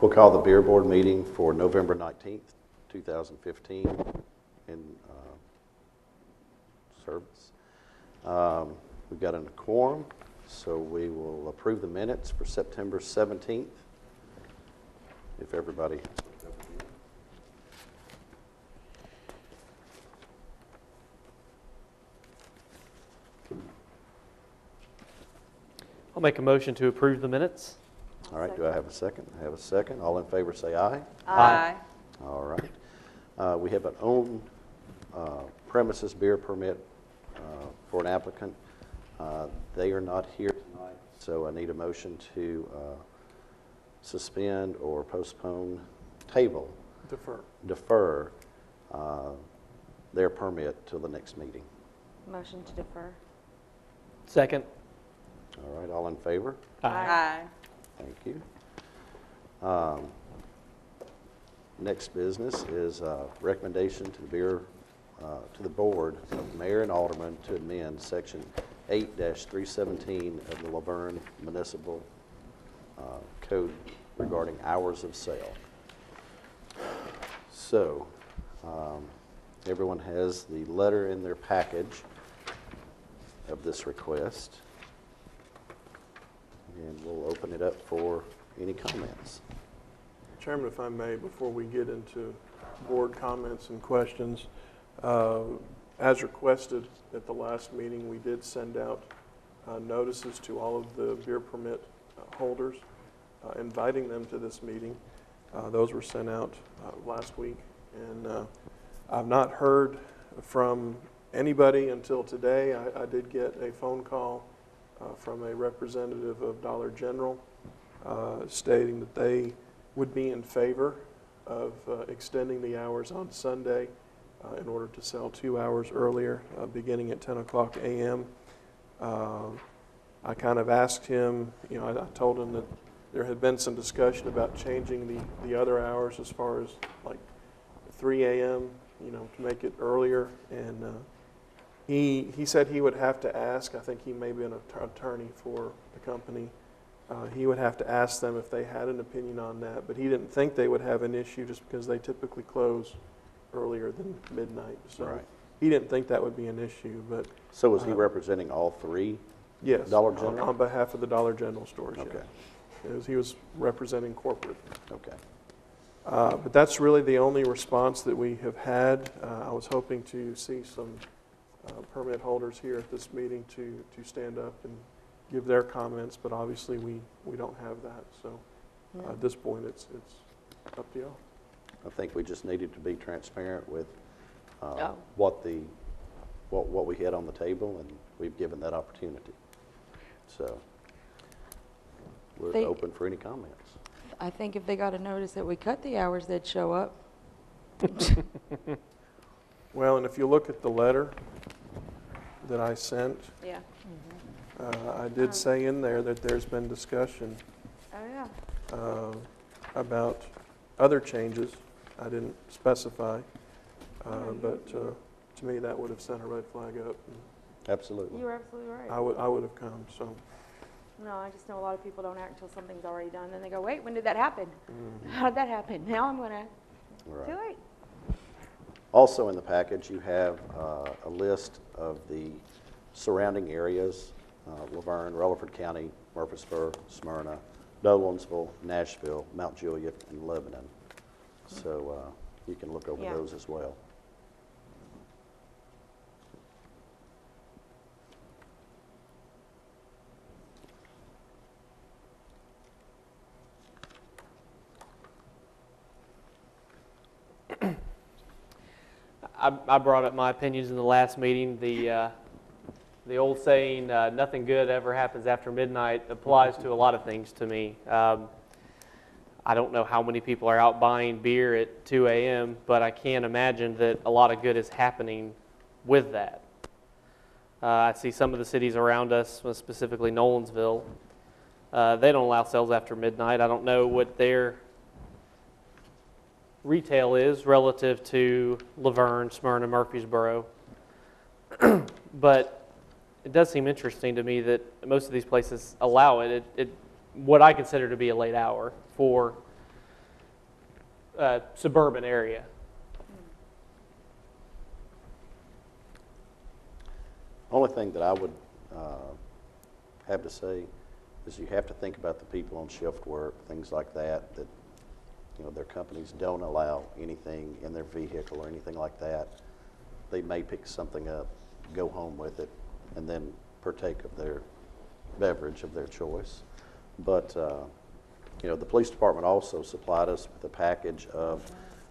We'll call the Beer Board meeting for November 19th, 2015 in service. We've got a quorum, so we will approve the minutes for September 17th. If everybody... I'll make a motion to approve the minutes. All right, do I have a second? I have a second. All in favor say aye. Aye. All right. We have an own premises beer permit for an applicant. They are not here tonight, so I need a motion to suspend or postpone, table, defer their permit till the next meeting. Motion to defer. Second. All right, all in favor? Aye. Thank you. Next business is recommendation to the Board of Mayor and Aldermen to amend Section 8-317 of the Laverne Municipal Code regarding hours of sale. So, everyone has the letter in their package of this request. And we'll open it up for any comments. Chairman, if I may, before we get into board comments and questions, as requested at the last meeting, we did send out notices to all of the beer permit holders, inviting them to this meeting. Those were sent out last week, and I've not heard from anybody until today. I did get a phone call from a representative of Dollar General stating that they would be in favor of extending the hours on Sunday in order to sell 2 hours earlier, beginning at 10 o'clock a.m. I kind of asked him, I told him that there had been some discussion about changing the other hours as far as like 3 a.m., to make it earlier, and he said he would have to ask. I think he may be an attorney for the company. He would have to ask them if they had an opinion on that, but he didn't think they would have an issue just because they typically close earlier than midnight. So right. He didn't think that would be an issue. But so was he representing all three? Yes, Dollar General? On behalf of the Dollar General stores. Okay. Yes. He was representing corporate. Okay. But that's really the only response that we have had. I was hoping to see some permit holders here at this meeting to stand up and give their comments, but obviously we don't have that. So at this point, it's up to y'all. I think we just needed to be transparent with what we had on the table, and we've given that opportunity. So we're open for any comments. I think if they got a notice that we cut the hours, they'd show up. Well, and if you look at the letter that I sent, Yeah. I did say in there that there's been discussion Oh, yeah. about other changes. I didn't specify, but to me that would have sent a red flag up. Absolutely. You were absolutely right. I would have come. So No, I just know a lot of people don't act until something's already done. Then they go, wait, when did that happen? How did that happen? Now I'm going to do it. Also in the package, you have a list of the surrounding areas, Laverne, Rutherford County, Murfreesboro, Smyrna, Nolensville, Nashville, Mount Juliet, and Lebanon. So you can look over those as well. I brought up my opinions in the last meeting. The old saying, nothing good ever happens after midnight, applies to a lot of things to me. I don't know how many people are out buying beer at 2 a.m., but I can't imagine that a lot of good is happening with that. I see some of the cities around us, specifically Nolensville, they don't allow sales after midnight. I don't know what their retail is relative to Laverne, Smyrna, Murfreesboro. But it does seem interesting to me that most of these places allow it. What I consider to be a late hour for suburban area. Only thing that I would have to say is you have to think about the people on shift work, things like that, that, you know, their companies don't allow anything in their vehicle or anything like that. They may pick something up, go home with it, and then partake of their beverage of their choice. But, you know, the police department also supplied us with a package of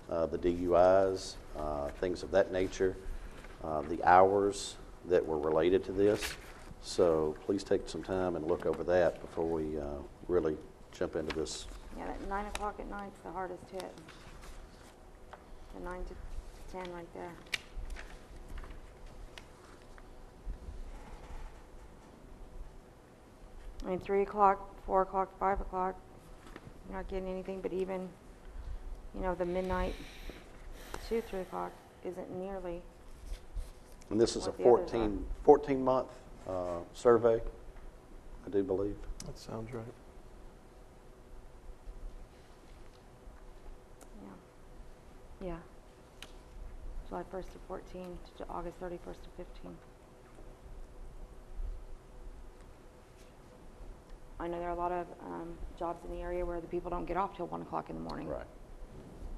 the DUIs, things of that nature, the hours that were related to this. So please take some time and look over that before we really jump into this. Yeah, that 9 o'clock at night's the hardest hit. The 9 to 10 right there. I mean, 3 o'clock, 4 o'clock, 5 o'clock, you're not getting anything, but even, you know, the midnight 2, 3 o'clock isn't nearly. And this is a What the others 14-month survey, I do believe. That sounds right. Yeah. July 1st to 14 to August 31st to 15. I know there are a lot of jobs in the area where the people don't get off till 1 o'clock in the morning. Right.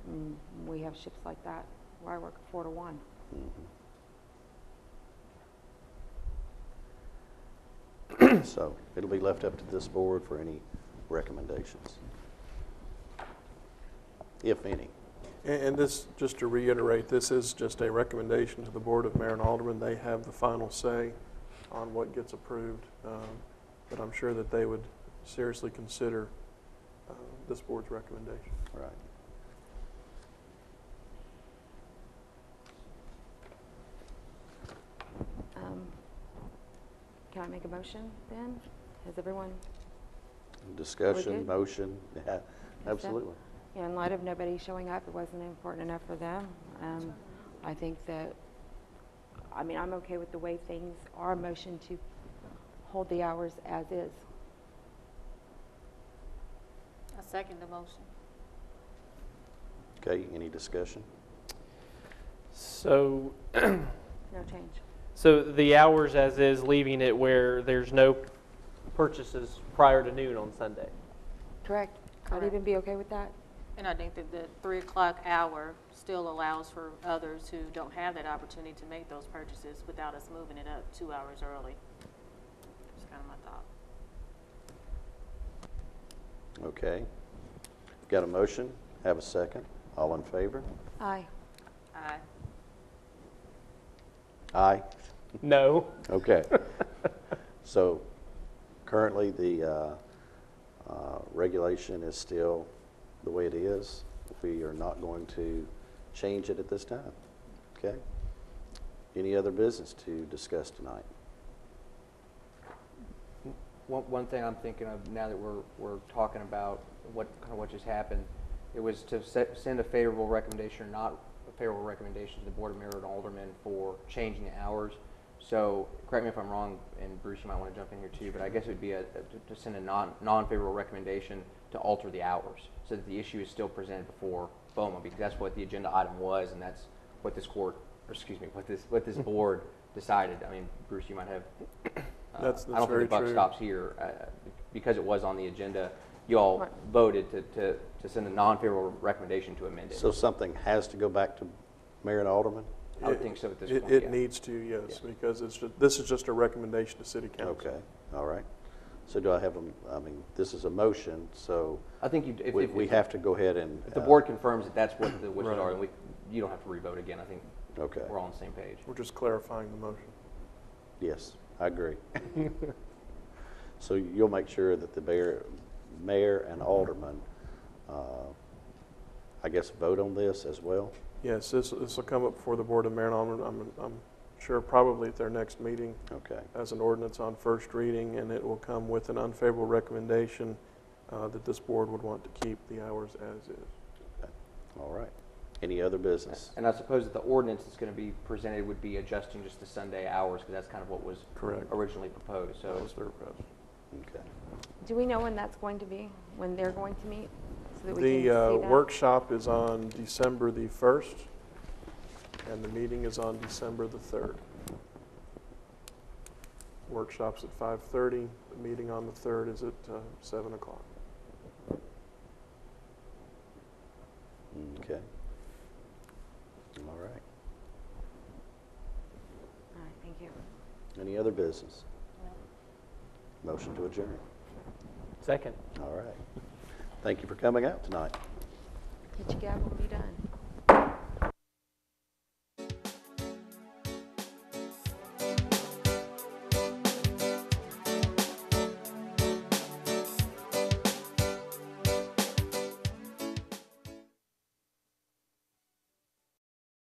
And we have shifts like that where I work 4 to 1. So it'll be left up to this board for any recommendations, if any. And this, just to reiterate, this is just a recommendation to the Board of Mayor and Aldermen. They have the final say on what gets approved, but I'm sure that they would seriously consider this board's recommendation. Right. Can I make a motion then? Has everyone? Discussion, good? motion, yeah, absolutely. Yeah, in light of nobody showing up, it wasn't important enough for them. I think that, I mean, I'm okay with the way things are. A motion to hold the hours as is. I second the motion. Okay, any discussion? So, No change. so the hours as is, leaving it where there's no purchases prior to noon on Sunday. Correct. I'd Correct. even be okay with that. And I think that the 3 o'clock hour still allows for others who don't have that opportunity to make those purchases without us moving it up 2 hours early. That's kind of my thought. Okay. Got a motion, have a second. All in favor? Aye. Aye. Aye. No. Okay. So currently the regulation is still the way it is. We are not going to change it at this time. Okay? Any other business to discuss tonight? One thing I'm thinking of now that we're talking about what just happened, it was to send a favorable recommendation or not a favorable recommendation to the Board of Mayor and Aldermen for changing the hours. So correct me if I'm wrong, and Bruce, you might want to jump in here too, but I guess it would be to send a non-favorable recommendation to alter the hours so that the issue is still presented before BOMA, because that's what the agenda item was, and that's what this court, or excuse me, what this board decided. I mean, Bruce, you might have. That's I don't very think the buck true. stops here because it was on the agenda. You all voted to send a non-favorable recommendation to amend it. So something has to go back to Mayor and Alderman? I would think so at this point. It yeah. needs to, yes, Yeah. because this is just a recommendation to City Council. Okay, all right. So do I have this is a motion, so I think if we have to go ahead and. if the board confirms that that's what the wishes Right. are, then you don't have to re-vote again. I think Okay, we're all on the same page. We're just clarifying the motion. yes, I agree. So you'll make sure that the mayor and alderman, I guess, vote on this as well? Yes, this will come up before the Board of Mayor and Aldermen, I'm sure probably at their next meeting Okay, as an ordinance on first reading, and it will come with an unfavorable recommendation that this board would want to keep the hours as is. okay, all right. Any other business? And I suppose that the ordinance that's going to be presented would be adjusting just the Sunday hours because that's kind of what was Correct. originally proposed. So That was their request. Okay. Do we know when that's going to be? When they're going to meet? so that we can see The that? workshop is on December the 1st, and the meeting is on December the 3rd. Workshop's at 5:30, the meeting on the 3rd is at 7 o'clock. Okay. All right. All right, thank you. Any other business? Motion to adjourn. Second. All right. Thank you for coming out tonight. Hit your gavel and be done.